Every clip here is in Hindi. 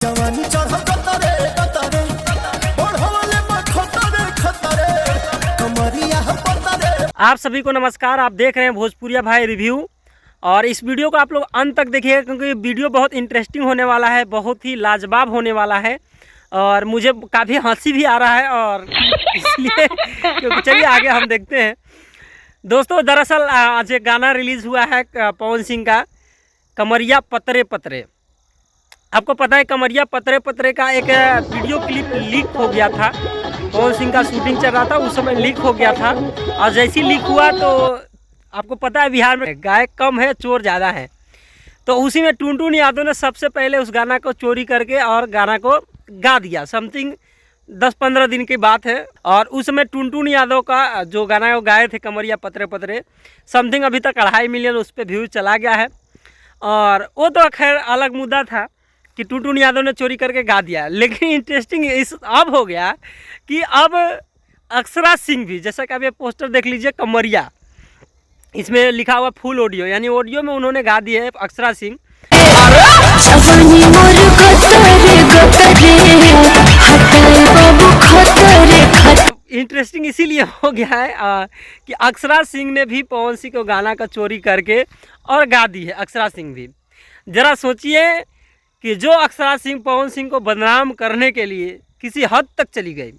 जवानी चढ़ कतरे कतरे बढ़वले खतरे खतरे कमरिया पतरे। आप सभी को नमस्कार। आप देख रहे हैं भोजपुरिया भाई रिव्यू और इस वीडियो को आप लोग अंत तक देखिएगा क्योंकि वीडियो बहुत इंटरेस्टिंग होने वाला है, बहुत ही लाजवाब होने वाला है और मुझे काफ़ी हंसी भी आ रहा है और इसलिए क्योंकि चलिए आगे हम देखते हैं। दोस्तों दरअसल आज एक गाना रिलीज़ हुआ है पवन सिंह का, कमरिया पतरे पतरे। आपको पता है कमरिया पतरे पतरे का एक वीडियो क्लिप लीक हो गया था। पवन सिंह का शूटिंग चल रहा था, उस समय लीक हो गया था और जैसे ही लीक हुआ तो आपको पता है बिहार में गायक कम है चोर ज़्यादा है, तो उसी में टुनटुन यादव ने सबसे पहले उस गाना को चोरी करके और गाना को गा दिया। समथिंग 10-15 दिन की बात है और उस समय टुनटुन यादव का जो गाना वो गाए थे कमरिया पतरे पतरे, समथिंग अभी तक 2.5 मिलियन उस पर व्यूज़ चला गया है। और वो तो खैर अलग मुद्दा था कि टुनटुन यादव ने चोरी करके गा दिया, लेकिन इंटरेस्टिंग इस अब हो गया कि अब अक्षरा सिंह भी, जैसा कि आप ये पोस्टर देख लीजिए कमरिया, इसमें लिखा हुआ फुल ऑडियो, यानी ऑडियो में उन्होंने गा दिए है अक्षरा सिंह। इंटरेस्टिंग इसीलिए हो गया है कि अक्षरा सिंह ने भी पवन सिंह को गाना का चोरी करके और गा दी है। अक्षरा सिंह भी, ज़रा सोचिए कि जो अक्षरा सिंह पवन सिंह को बदनाम करने के लिए किसी हद तक चली गई,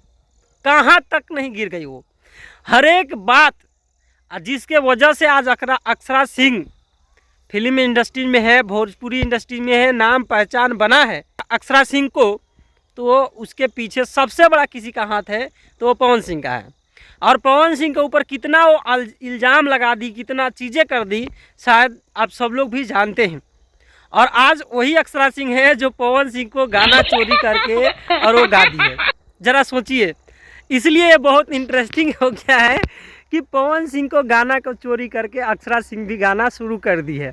कहाँ तक नहीं गिर गई वो, हर एक बात जिसके वजह से आज अक्षरा सिंह फिल्म इंडस्ट्री में है, भोजपुरी इंडस्ट्री में है, नाम पहचान बना है अक्षरा सिंह को, तो उसके पीछे सबसे बड़ा किसी का हाथ है तो वो पवन सिंह का है। और पवन सिंह के ऊपर कितना वो इल्ज़ाम लगा दी, कितना चीज़ें कर दी, शायद आप सब लोग भी जानते हैं। और आज वही अक्षरा सिंह है जो पवन सिंह को गाना चोरी करके और वो गा दी है। ज़रा सोचिए, इसलिए ये बहुत इंटरेस्टिंग हो गया है कि पवन सिंह को गाना को चोरी करके अक्षरा सिंह भी गाना शुरू कर दी है।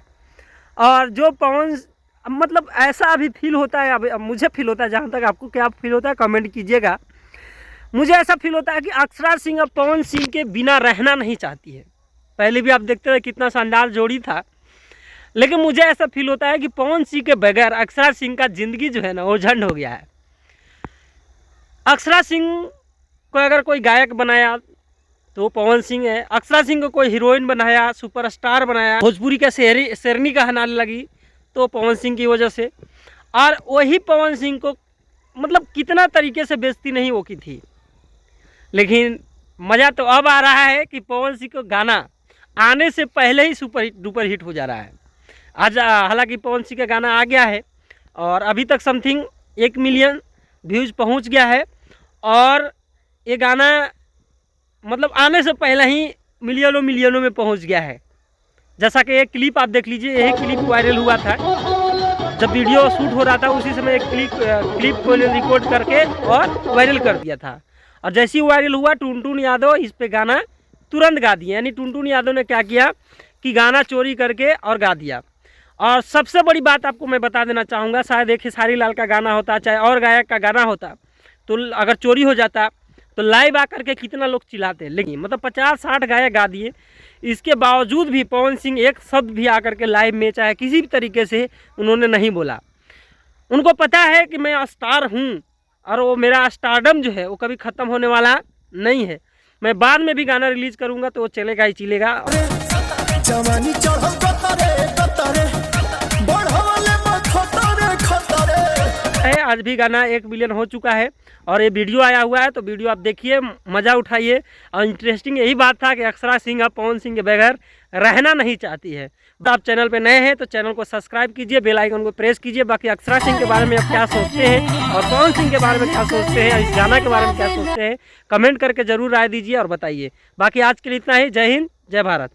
और जो पवन मतलब ऐसा अभी फील होता है, अब मुझे फील होता है, जहाँ तक आपको क्या फील होता है कमेंट कीजिएगा। मुझे ऐसा फील होता है कि अक्षरा सिंह अब पवन सिंह के बिना रहना नहीं चाहती है। पहले भी आप देखते थे कितना शानदार जोड़ी था, लेकिन मुझे ऐसा फील होता है कि पवन सिंह के बगैर अक्षरा सिंह का ज़िंदगी जो है ना वो झंड हो गया है। अक्षरा सिंह को अगर कोई गायक बनाया तो पवन सिंह है, अक्षरा सिंह को कोई हीरोइन बनाया, सुपरस्टार बनाया, भोजपुरी का शेरनी कहनाने लगी तो पवन सिंह की वजह से। और वही पवन सिंह को मतलब कितना तरीके से बेइज्जती नहीं वो की थी, लेकिन मज़ा तो अब आ रहा है कि पवन सिंह को गाना आने से पहले ही सुपर डुपर हिट हो जा रहा है। आज हालांकि पवन सिंह का गाना आ गया है और अभी तक समथिंग 1 मिलियन व्यूज़ पहुंच गया है और ये गाना मतलब आने से पहले ही मिलियनों में पहुंच गया है। जैसा कि एक क्लिप आप देख लीजिए, यही क्लिप वायरल हुआ था जब वीडियो शूट हो रहा था, उसी समय एक क्लिप को रिकॉर्ड करके और वायरल कर दिया था। और जैसे ही वायरल हुआ टुनटुन यादव इस पे गाना तुरंत गा दिया, यानी टुनटुन यादव ने क्या किया कि गाना चोरी करके और गा दिया। और सबसे बड़ी बात आपको मैं बता देना चाहूँगा, शायद एक खेसारी लाल का गाना होता चाहे और गायक का गाना होता तो अगर चोरी हो जाता तो लाइव आकर के कितना लोग चिल्लाते, लेकिन मतलब 50-60 गायक गा दिए, इसके बावजूद भी पवन सिंह एक शब्द भी आकर के लाइव में चाहे किसी भी तरीके से उन्होंने नहीं बोला। उनको पता है कि मैं स्टार हूँ और वो मेरा स्टारडम जो है वो कभी ख़त्म होने वाला नहीं है। मैं बाद में भी गाना रिलीज़ करूँगा तो वो चलेगा ही चलेगा। जवानी चढ़ कतरे कतरे बढ़वले खतरे खतरे। आज भी गाना 1 मिलियन हो चुका है और ये वीडियो आया हुआ है, तो वीडियो आप देखिए, मज़ा उठाइए। और इंटरेस्टिंग यही बात था कि अक्षरा सिंह अब पवन सिंह के बगैर रहना नहीं चाहती है। तो आप चैनल पे नए हैं तो चैनल को सब्सक्राइब कीजिए, बेल आइकन को प्रेस कीजिए। बाकी अक्षरा सिंह के बारे में आप क्या सोचते हैं और पवन सिंह के बारे में क्या सोचते हैं, इस गाना के बारे में क्या सोचते हैं, कमेंट करके ज़रूर राय दीजिए और बताइए। बाकी आज के लिए इतना ही। जय हिंद, जय भारत।